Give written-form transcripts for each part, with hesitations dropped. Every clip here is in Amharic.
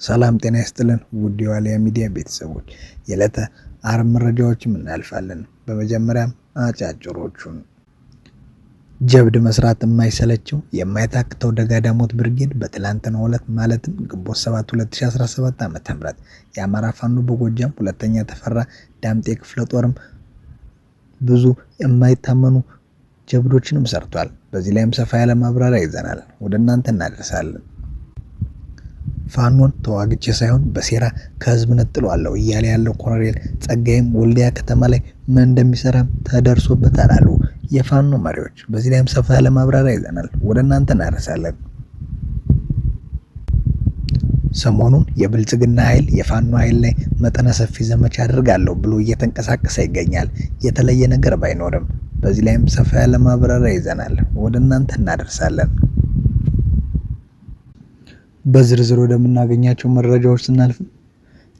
ሰላም ጤና ይስጥልን ውድ የዋልያ ሚዲያ ቤተሰቦች የዕለተ ዓርብ መረጃዎችን እናልፋለን። በመጀመሪያም አጫጭሮቹን ጀብድ መስራት የማይሰለቸው የማይታክተው ደጋዳሞት ብርጌድ በትላንትናው ዕለት ማለትም ግንቦት 7 2017 ዓ.ም የአማራ ፋኖ በጎጃም ሁለተኛ ተፈራ ዳምጤ ክፍለ ጦርም ብዙ የማይታመኑ ጀብዶችንም ሰርቷል። በዚህ ላይም ሰፋ ያለ ማብራሪያ ይዘናል፣ ወደ እናንተ እናደርሳለን። ፋኖን ተዋግቼ ሳይሆን በሴራ ከህዝብ ነጥሏለሁ እያለ ያለው ኮሎኔል ጸጋይም ወልዲያ ከተማ ላይ ምን እንደሚሰራም ተደርሶበታል አሉ የፋኖ መሪዎች። በዚህ ላይም ሰፋ ያለ ማብራሪያ ይዘናል፣ ወደ እናንተ እናደርሳለን። ሰሞኑን የብልጽግና ኃይል የፋኖ ኃይል ላይ መጠነ ሰፊ ዘመቻ አድርጋለሁ ብሎ እየተንቀሳቀሰ ይገኛል፣ የተለየ ነገር ባይኖርም። በዚህ ላይም ሰፋ ያለ ማብራሪያ ይዘናል፣ ወደ እናንተ እናደርሳለን። በዝርዝር ወደምናገኛቸው መረጃዎች ስናልፍ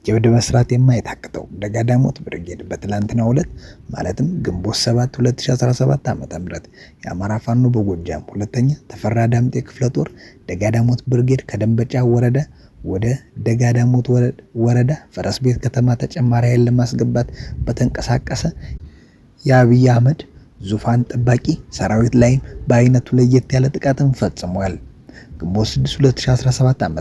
ጀብድ መስራት የማይታክተው ደጋዳሞት ብርጌድ በትላንትናው ዕለት ማለትም ግንቦት 7 2017 ዓ.ም የአማራ ፋኖ በጎጃም ሁለተኛ ተፈራ ዳምጤ ክፍለ ጦር ደጋዳሞት ብርጌድ ከደንበጫ ወረዳ ወደ ደጋዳሞት ወረዳ ፈረስ ቤት ከተማ ተጨማሪ ኃይል ለማስገባት በተንቀሳቀሰ የአብይ አህመድ ዙፋን ጠባቂ ሰራዊት ላይ በአይነቱ ለየት ያለ ጥቃትን ፈጽሟል። ግንቦት 6 2017 ዓ.ም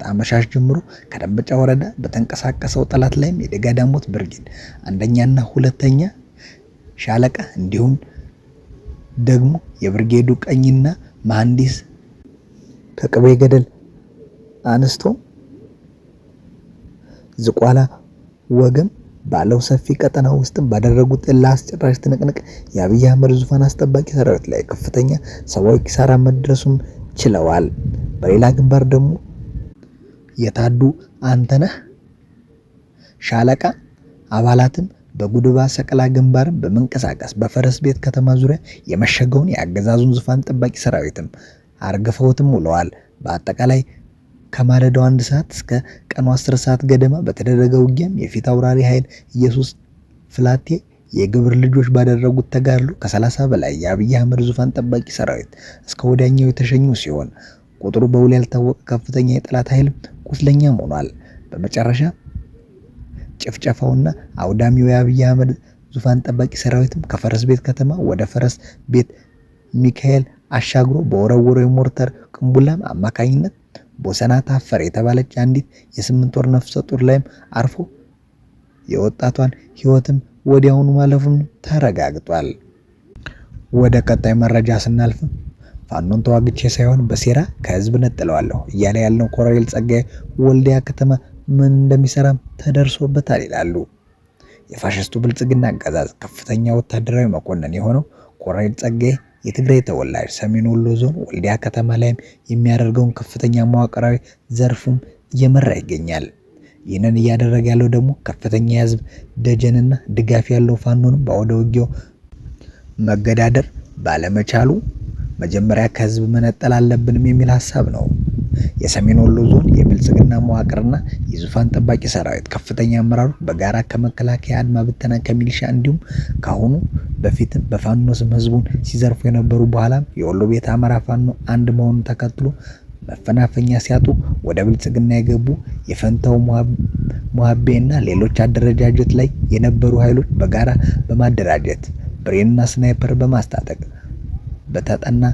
አመሻሽ ጀምሮ ከደንበጫ ወረዳ በተንቀሳቀሰው ጠላት ላይም የደጋዳሞት ብርጌድ አንደኛና ሁለተኛ ሻለቃ እንዲሁም ደግሞ የብርጌዱ ቀኝና መሐንዲስ ከቅቤ ገደል አንስቶ ዝቋላ ወገም ባለው ሰፊ ቀጠና ውስጥ ባደረጉት ለአስጨራሽ ትንቅንቅ የአብይ አህመድ ዙፋን አስጠባቂ ሰራዊት ላይ ከፍተኛ ሰዋዊ ኪሳራ መድረሱም ችለዋል። በሌላ ግንባር ደግሞ የታዱ አንተነህ ሻለቃ አባላትም በጉድባ ሰቀላ ግንባር በመንቀሳቀስ በፈረስ ቤት ከተማ ዙሪያ የመሸገውን የአገዛዙን ዙፋን ጠባቂ ሰራዊትም አርግፈውትም ውለዋል። በአጠቃላይ ከማለዳው 1 ሰዓት እስከ ቀኑ 10 ሰዓት ገደማ በተደረገ ውጊያም የፊት አውራሪ ኃይል ኢየሱስ ፍላቴ የግብር ልጆች ባደረጉት ተጋድሎ ከ30 በላይ የአብይ አህመድ ዙፋን ጠባቂ ሰራዊት እስከ ወዲያኛው የተሸኙ ሲሆን ቁጥሩ በውል ያልታወቀ ከፍተኛ የጠላት ኃይል ቁስለኛም ሆኗል። በመጨረሻ ጭፍጨፋውና አውዳሚው የአብይ አህመድ ዙፋን ጠባቂ ሰራዊትም ከፈረስ ቤት ከተማ ወደ ፈረስ ቤት ሚካኤል አሻግሮ በወረወረው የሞርተር ቅንቡላም አማካኝነት ቦሰና ታፈር የተባለች አንዲት የ8 ወር ነፍሰ ጡር ላይም አርፎ የወጣቷን ህይወትም ወዲያውኑ ማለፉን ተረጋግጧል። ወደ ቀጣይ መረጃ ስናልፍ ፋኖን ተዋግቼ ሳይሆን በሴራ ከህዝብ ነጥለዋለሁ እያለ ያለው ኮሎኔል ጸጋይ ወልዲያ ከተማ ምን እንደሚሰራም ተደርሶበታል ይላሉ። የፋሽስቱ ብልጽግና አገዛዝ ከፍተኛ ወታደራዊ መኮንን የሆነው ኮሎኔል ጸጋይ የትግራይ ተወላጅ ሰሜን ወሎ ዞን ወልዲያ ከተማ ላይም የሚያደርገውን ከፍተኛ መዋቅራዊ ዘርፉም እየመራ ይገኛል። ይህንን እያደረገ ያለው ደግሞ ከፍተኛ የህዝብ ደጀንና ድጋፍ ያለው ፋኖንም በአውደ ውጊያው መገዳደር ባለመቻሉ መጀመሪያ ከህዝብ መነጠል አለብንም የሚል ሀሳብ ነው። የሰሜን ወሎ ዞን የብልጽግና መዋቅርና የዙፋን ጠባቂ ሰራዊት ከፍተኛ አመራሩ በጋራ ከመከላከያ አድማ ብተና ከሚሊሻ እንዲሁም ካሁኑ በፊትም በፋኖ ስም ህዝቡን ሲዘርፉ የነበሩ በኋላም የወሎ ቤት አማራ ፋኖ አንድ መሆኑን ተከትሎ መፈናፈኛ ሲያጡ ወደ ብልጽግና የገቡ የፈንታው ሙሐቤ እና ሌሎች አደረጃጀት ላይ የነበሩ ኃይሎች በጋራ በማደራጀት ብሬንና ስናይፐር በማስታጠቅ በተጠና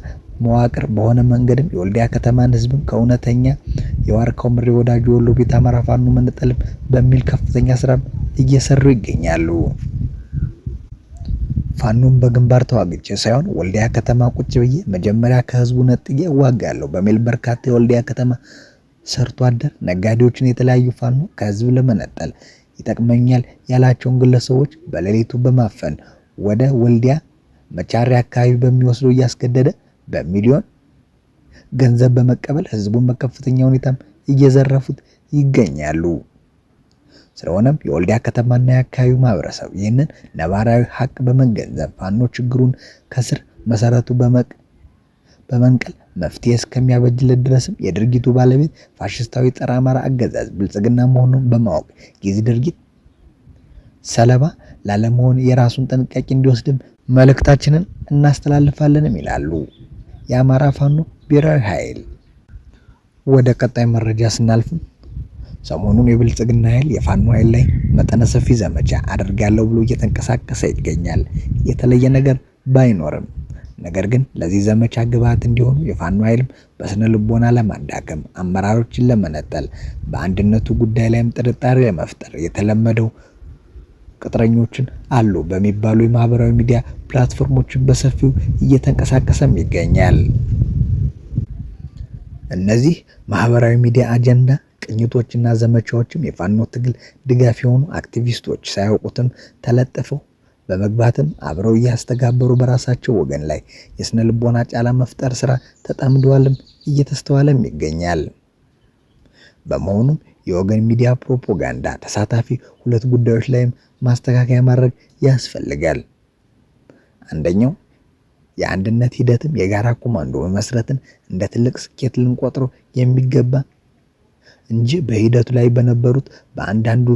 መዋቅር በሆነ መንገድም የወልዲያ ከተማን ህዝብን ከእውነተኛ የዋርካው ምሬ ወዳጅ ወሎ ቤት አማራ ፋኖ መነጠልም በሚል ከፍተኛ ስራ እየሰሩ ይገኛሉ። ፋኖን በግንባር ተዋግቼ ሳይሆን ወልዲያ ከተማ ቁጭ ብዬ መጀመሪያ ከህዝቡ ነጥዬ እዋጋለሁ በሚል በርካታ የወልዲያ ከተማ ሰርቶ አደር ነጋዴዎችን የተለያዩ ፋኖ ከህዝብ ለመነጠል ይጠቅመኛል ያላቸውን ግለሰቦች በሌሊቱ በማፈን ወደ ወልዲያ መቻሪያ አካባቢ በሚወስደው እያስገደደ በሚሊዮን ገንዘብ በመቀበል ህዝቡን በከፍተኛ ሁኔታም እየዘረፉት ይገኛሉ። ስለሆነም የወልዲያ ከተማና የአካባቢው ማህበረሰብ ይህንን ነባራዊ ሀቅ በመገንዘብ ፋኖ ችግሩን ከስር መሰረቱ በመንቀል መፍትሄ እስከሚያበጅለት ድረስም የድርጊቱ ባለቤት ፋሽስታዊ ጸረ አማራ አገዛዝ ብልጽግና መሆኑን በማወቅ የዚህ ድርጊት ሰለባ ላለመሆን የራሱን ጥንቃቄ እንዲወስድም መልእክታችንን እናስተላልፋለንም ይላሉ የአማራ ፋኖ ብሔራዊ ኃይል። ወደ ቀጣይ መረጃ ስናልፍ ሰሞኑን የብልጽግና ኃይል የፋኖ ኃይል ላይ መጠነ ሰፊ ዘመቻ አደርጋለሁ ብሎ እየተንቀሳቀሰ ይገኛል። የተለየ ነገር ባይኖርም ነገር ግን ለዚህ ዘመቻ ግብዓት እንዲሆኑ የፋኖ ኃይልም በስነ ልቦና ለማዳከም፣ አመራሮችን ለመነጠል፣ በአንድነቱ ጉዳይ ላይም ጥርጣሬ ለመፍጠር የተለመደው ቅጥረኞችን አሉ በሚባሉ የማህበራዊ ሚዲያ ፕላትፎርሞችን በሰፊው እየተንቀሳቀሰም ይገኛል። እነዚህ ማህበራዊ ሚዲያ አጀንዳ ቅኝቶችና ዘመቻዎችም የፋኖ ትግል ድጋፍ የሆኑ አክቲቪስቶች ሳያውቁትም ተለጥፈው በመግባትም አብረው እያስተጋበሩ በራሳቸው ወገን ላይ የስነ ልቦና ጫና መፍጠር ስራ ተጠምደዋልም እየተስተዋለም ይገኛል። በመሆኑም የወገን ሚዲያ ፕሮፓጋንዳ ተሳታፊ ሁለት ጉዳዮች ላይም ማስተካከያ ማድረግ ያስፈልጋል። አንደኛው የአንድነት ሂደትም የጋራ ኮማንዶ መመስረትን እንደ ትልቅ ስኬት ልንቆጥረው የሚገባ እንጂ በሂደቱ ላይ በነበሩት በአንዳንዱ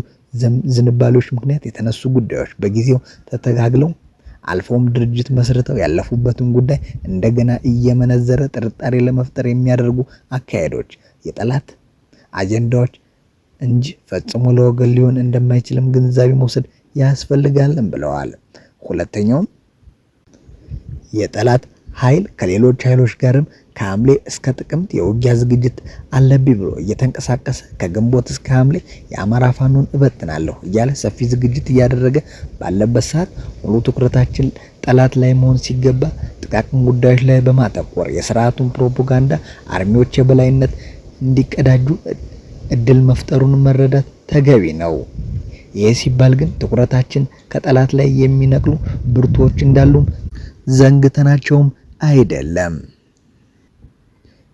ዝንባሌዎች ምክንያት የተነሱ ጉዳዮች በጊዜው ተተጋግለው አልፎም ድርጅት መስርተው ያለፉበትን ጉዳይ እንደገና እየመነዘረ ጥርጣሬ ለመፍጠር የሚያደርጉ አካሄዶች የጠላት አጀንዳዎች እንጂ ፈጽሞ ለወገን ሊሆን እንደማይችልም ግንዛቤ መውሰድ ያስፈልጋልም ብለዋል። ሁለተኛውም የጠላት ኃይል ከሌሎች ኃይሎች ጋርም ከሐምሌ እስከ ጥቅምት የውጊያ ዝግጅት አለብኝ ብሎ እየተንቀሳቀሰ ከግንቦት እስከ ሐምሌ የአማራ ፋኖን እበትናለሁ እያለ ሰፊ ዝግጅት እያደረገ ባለበት ሰዓት ሙሉ ትኩረታችን ጠላት ላይ መሆን ሲገባ ጥቃቅን ጉዳዮች ላይ በማተኮር የስርዓቱን ፕሮፓጋንዳ አርሚዎች የበላይነት እንዲቀዳጁ እድል መፍጠሩን መረዳት ተገቢ ነው። ይህ ሲባል ግን ትኩረታችን ከጠላት ላይ የሚነቅሉ ብርቱዎች እንዳሉም ዘንግተናቸውም አይደለም።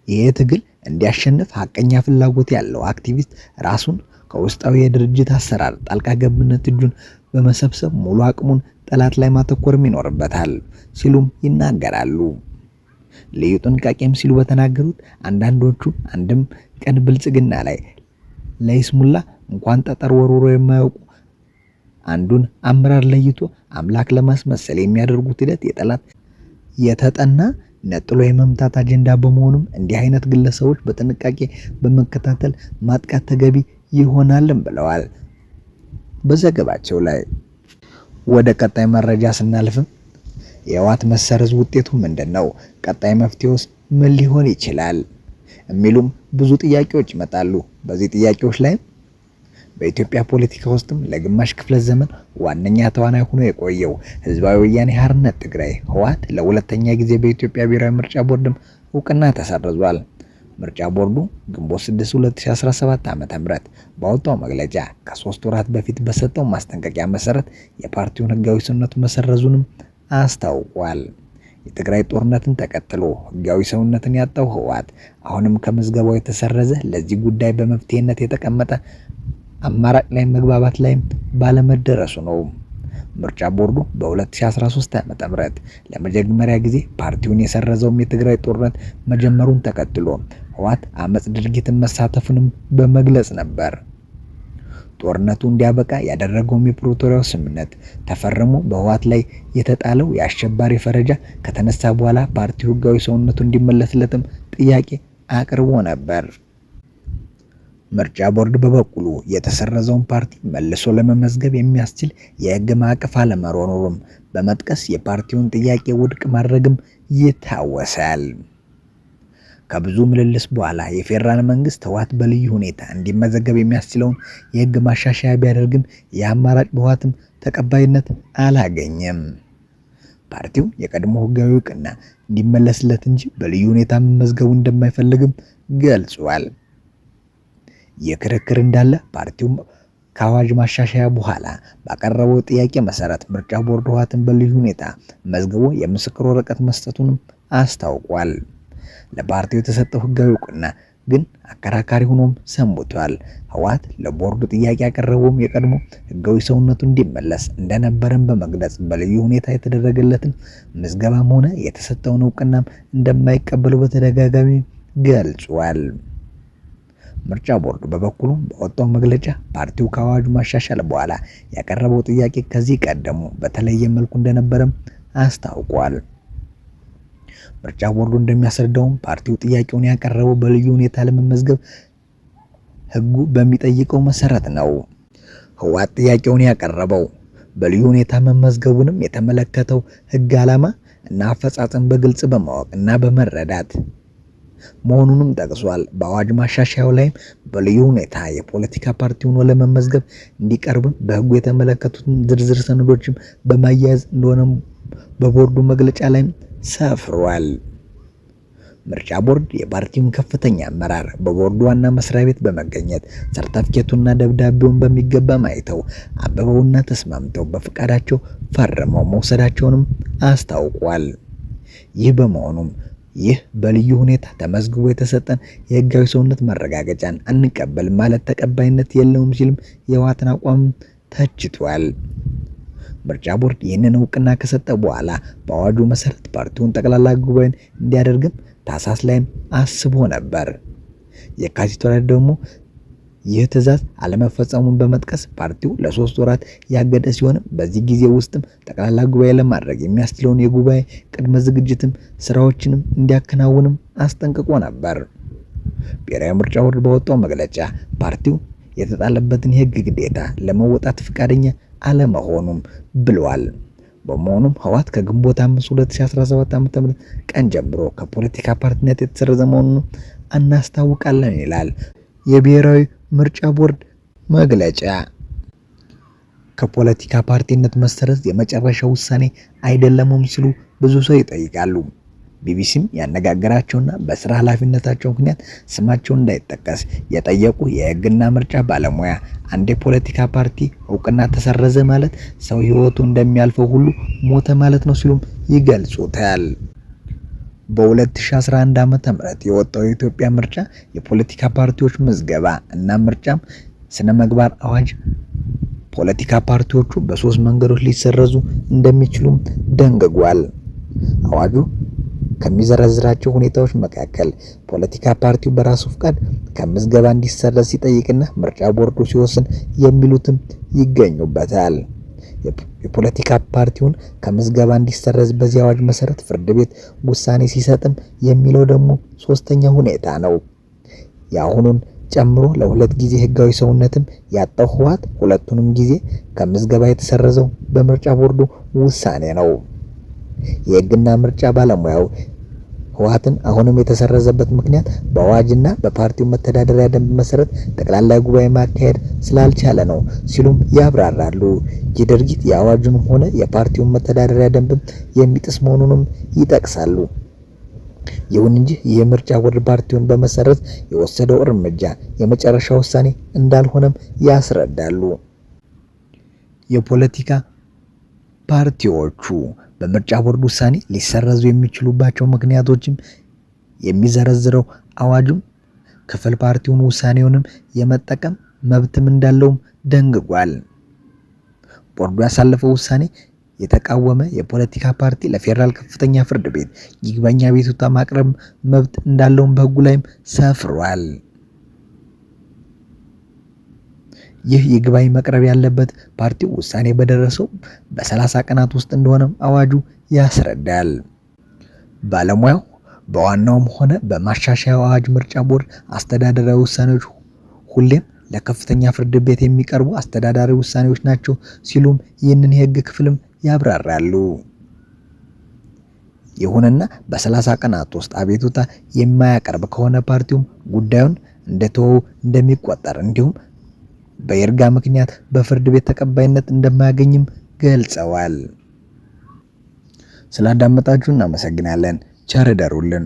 ይህ ትግል እንዲያሸንፍ ሀቀኛ ፍላጎት ያለው አክቲቪስት ራሱን ከውስጣዊ የድርጅት አሰራር ጣልቃ ገብነት እጁን በመሰብሰብ ሙሉ አቅሙን ጠላት ላይ ማተኮርም ይኖርበታል ሲሉም ይናገራሉ። ልዩ ጥንቃቄም ሲሉ በተናገሩት አንዳንዶቹ አንድም ቀን ብልጽግና ላይ ለይስሙላ እንኳን ጠጠር ወርውሮ የማያውቁ አንዱን አመራር ለይቶ አምላክ ለማስመሰል የሚያደርጉት ሂደት የጠላት የተጠና ነጥሎ የመምታት አጀንዳ በመሆኑም እንዲህ አይነት ግለሰቦች በጥንቃቄ በመከታተል ማጥቃት ተገቢ ይሆናልም ብለዋል። በዘገባቸው ላይ ወደ ቀጣይ መረጃ ስናልፍም የህወሓት መሰረዝ ውጤቱ ምንድነው? ቀጣይ መፍትሄውስ ምን ሊሆን ይችላል? የሚሉም ብዙ ጥያቄዎች ይመጣሉ። በዚህ ጥያቄዎች ላይ በኢትዮጵያ ፖለቲካ ውስጥም ለግማሽ ክፍለ ዘመን ዋነኛ ተዋናይ ሆኖ የቆየው ህዝባዊ ወያኔ ሓርነት ትግራይ ህወሓት ለሁለተኛ ጊዜ በኢትዮጵያ ብሔራዊ ምርጫ ቦርድም እውቅና ተሰርዟል። ምርጫ ቦርዱ ግንቦት 6 2017 ዓ.ም ባወጣው መግለጫ ከ3 ወራት በፊት በሰጠው ማስጠንቀቂያ መሰረት የፓርቲውን ህጋዊ ሰውነት መሰረዙንም አስታውቋል። የትግራይ ጦርነትን ተከትሎ ህጋዊ ሰውነትን ያጣው ህወሓት አሁንም ከምዝገባው የተሰረዘ ለዚህ ጉዳይ በመፍትሄነት የተቀመጠ አማራጭ ላይ መግባባት ላይ ባለመደረሱ ነው። ምርጫ ቦርዱ በ2013 ዓ.ም ለመጀመሪያ ጊዜ ፓርቲውን የሰረዘው የትግራይ ጦርነት መጀመሩን ተከትሎ ህወሓት አመጽ ድርጊትን መሳተፉንም በመግለጽ ነበር። ጦርነቱ እንዲያበቃ ያደረገው የፕሪቶሪያው ስምምነት ተፈርሞ በህወሓት ላይ የተጣለው የአሸባሪ ፈረጃ ከተነሳ በኋላ ፓርቲው ህጋዊ ሰውነቱ እንዲመለስለትም ጥያቄ አቅርቦ ነበር። ምርጫ ቦርድ በበኩሉ የተሰረዘውን ፓርቲ መልሶ ለመመዝገብ የሚያስችል የህግ ማዕቀፍ አለመኖሩን በመጥቀስ የፓርቲውን ጥያቄ ውድቅ ማድረግም ይታወሳል። ከብዙ ምልልስ በኋላ የፌዴራል መንግስት ህወሓት በልዩ ሁኔታ እንዲመዘገብ የሚያስችለውን የህግ ማሻሻያ ቢያደርግም የአማራጭ ህወሓትም ተቀባይነት አላገኘም። ፓርቲው የቀድሞ ህጋዊ እውቅና እንዲመለስለት እንጂ በልዩ ሁኔታ መመዝገቡ እንደማይፈልግም ገልጿል። የክርክር እንዳለ ፓርቲው ከአዋጅ ማሻሻያ በኋላ ባቀረበው ጥያቄ መሰረት ምርጫ ቦርድ ህወሓትን በልዩ ሁኔታ መዝግቦ የምስክር ወረቀት መስጠቱንም አስታውቋል። ለፓርቲው የተሰጠው ህጋዊ እውቅና ግን አከራካሪ ሆኖም ሰንብቷል። ህወሓት ለቦርዱ ጥያቄ ያቀረበውም የቀድሞ ህጋዊ ሰውነቱ እንዲመለስ እንደነበረም በመግለጽ በልዩ ሁኔታ የተደረገለትን ምዝገባም ሆነ የተሰጠውን እውቅናም እንደማይቀበለው በተደጋጋሚ ገልጿል። ምርጫ ቦርዱ በበኩሉ በወጣው መግለጫ ፓርቲው ከአዋጁ ማሻሻል በኋላ ያቀረበው ጥያቄ ከዚህ ቀደሙ በተለየ መልኩ እንደነበረም አስታውቋል። ምርጫ ቦርዱ እንደሚያስረዳውም ፓርቲው ጥያቄውን ያቀረበው በልዩ ሁኔታ ለመመዝገብ ሕጉ በሚጠይቀው መሰረት ነው። ህወሓት ጥያቄውን ያቀረበው በልዩ ሁኔታ መመዝገቡንም የተመለከተው ሕግ ዓላማ እና አፈጻጸም በግልጽ በማወቅ እና በመረዳት መሆኑንም ጠቅሷል። በአዋጅ ማሻሻያው ላይም በልዩ ሁኔታ የፖለቲካ ፓርቲ ሆኖ ለመመዝገብ እንዲቀርብም በሕጉ የተመለከቱትን ዝርዝር ሰነዶችም በማያያዝ እንደሆነም በቦርዱ መግለጫ ላይም ሰፍሯል። ምርጫ ቦርድ የፓርቲውን ከፍተኛ አመራር በቦርዱ ዋና መስሪያ ቤት በመገኘት ሰርተፍኬቱና ደብዳቤውን በሚገባ ማይተው አበበውና ተስማምተው በፍቃዳቸው ፈርመው መውሰዳቸውንም አስታውቋል። ይህ በመሆኑም ይህ በልዩ ሁኔታ ተመዝግቦ የተሰጠን የህጋዊ ሰውነት ማረጋገጫን አንቀበል ማለት ተቀባይነት የለውም ሲልም የህወሓትን አቋም ተችቷል። ምርጫ ቦርድ ይህንን እውቅና ከሰጠ በኋላ በአዋጁ መሰረት ፓርቲውን ጠቅላላ ጉባኤን እንዲያደርግም ታህሳስ ላይም አስቦ ነበር። የካቲት ወር ደግሞ ይህ ትዕዛዝ አለመፈጸሙን በመጥቀስ ፓርቲው ለ3 ወራት ያገደ ሲሆንም በዚህ ጊዜ ውስጥም ጠቅላላ ጉባኤ ለማድረግ የሚያስችለውን የጉባኤ ቅድመ ዝግጅትም ስራዎችንም እንዲያከናውንም አስጠንቅቆ ነበር። ብሔራዊ ምርጫ ቦርድ ባወጣው መግለጫ ፓርቲው የተጣለበትን የህግ ግዴታ ለመወጣት ፈቃደኛ አለመሆኑም ብለዋል። በመሆኑም ህወሓት ከግንቦት 5 2017 ዓ.ም ቀን ጀምሮ ከፖለቲካ ፓርቲነት የተሰረዘ መሆኑን እናስታውቃለን ይላል የብሔራዊ ምርጫ ቦርድ መግለጫ። ከፖለቲካ ፓርቲነት መሰረዝ የመጨረሻው ውሳኔ አይደለምም ሲሉ ብዙ ሰው ይጠይቃሉ። ቢቢሲም ያነጋገራቸውና በስራ ኃላፊነታቸው ምክንያት ስማቸው እንዳይጠቀስ የጠየቁ የህግና ምርጫ ባለሙያ አንድ የፖለቲካ ፓርቲ እውቅና ተሰረዘ ማለት ሰው ህይወቱ እንደሚያልፈው ሁሉ ሞተ ማለት ነው ሲሉም ይገልጹታል። በ2011 ዓ.ም የወጣው የኢትዮጵያ ምርጫ የፖለቲካ ፓርቲዎች ምዝገባ እና ምርጫም ስነ ምግባር አዋጅ ፖለቲካ ፓርቲዎቹ በ3 መንገዶች ሊሰረዙ እንደሚችሉም ደንግጓል። አዋጁ ከሚዘረዝራቸው ሁኔታዎች መካከል ፖለቲካ ፓርቲው በራሱ ፍቃድ ከምዝገባ እንዲሰረዝ ሲጠይቅና ምርጫ ቦርዱ ሲወስን የሚሉትም ይገኙበታል። የፖለቲካ ፓርቲውን ከምዝገባ እንዲሰረዝ በዚህ አዋጅ መሰረት ፍርድ ቤት ውሳኔ ሲሰጥም የሚለው ደግሞ 3ኛ ሁኔታ ነው። የአሁኑን ጨምሮ ለ2 ጊዜ ህጋዊ ሰውነትም ያጣው ህወሓት ሁለቱንም ጊዜ ከምዝገባ የተሰረዘው በምርጫ ቦርዱ ውሳኔ ነው። የህግና ምርጫ ባለሙያው ህወሓትን አሁንም የተሰረዘበት ምክንያት በአዋጅና በፓርቲው መተዳደሪያ ደንብ መሰረት ጠቅላላ ጉባኤ ማካሄድ ስላልቻለ ነው ሲሉም ያብራራሉ። ይህ ድርጊት የአዋጁንም ሆነ የፓርቲውን መተዳደሪያ ደንብ የሚጥስ መሆኑንም ይጠቅሳሉ። ይሁን እንጂ የምርጫ ቦርድ ፓርቲውን በመሰረዝ የወሰደው እርምጃ የመጨረሻ ውሳኔ እንዳልሆነም ያስረዳሉ። የፖለቲካ ፓርቲዎቹ በምርጫ ቦርድ ውሳኔ ሊሰረዙ የሚችሉባቸው ምክንያቶችም የሚዘረዝረው አዋጁም ክፍል ፓርቲውን ውሳኔውንም የመጠቀም መብትም እንዳለውም ደንግጓል። ቦርዱ ያሳለፈው ውሳኔ የተቃወመ የፖለቲካ ፓርቲ ለፌዴራል ከፍተኛ ፍርድ ቤት ይግባኝ አቤቱታ ማቅረብ መብት እንዳለውም በሕጉ ላይም ሰፍሯል። ይህ ይግባኝ መቅረብ ያለበት ፓርቲው ውሳኔ በደረሰው በ30 ቀናት ውስጥ እንደሆነም አዋጁ ያስረዳል። ባለሙያው በዋናውም ሆነ በማሻሻያው አዋጅ ምርጫ ቦርድ አስተዳደራዊ ውሳኔዎች ሁሌም ለከፍተኛ ፍርድ ቤት የሚቀርቡ አስተዳዳሪ ውሳኔዎች ናቸው ሲሉም ይህንን የህግ ክፍልም ያብራራሉ። ይሁንና በ30 ቀናት ውስጥ አቤቱታ የማያቀርብ ከሆነ ፓርቲውም ጉዳዩን እንደተወው እንደሚቆጠር እንዲሁም በይርጋ ምክንያት በፍርድ ቤት ተቀባይነት እንደማያገኝም ገልጸዋል። ስላዳመጣችሁ እናመሰግናለን። ቸር ደሩልን።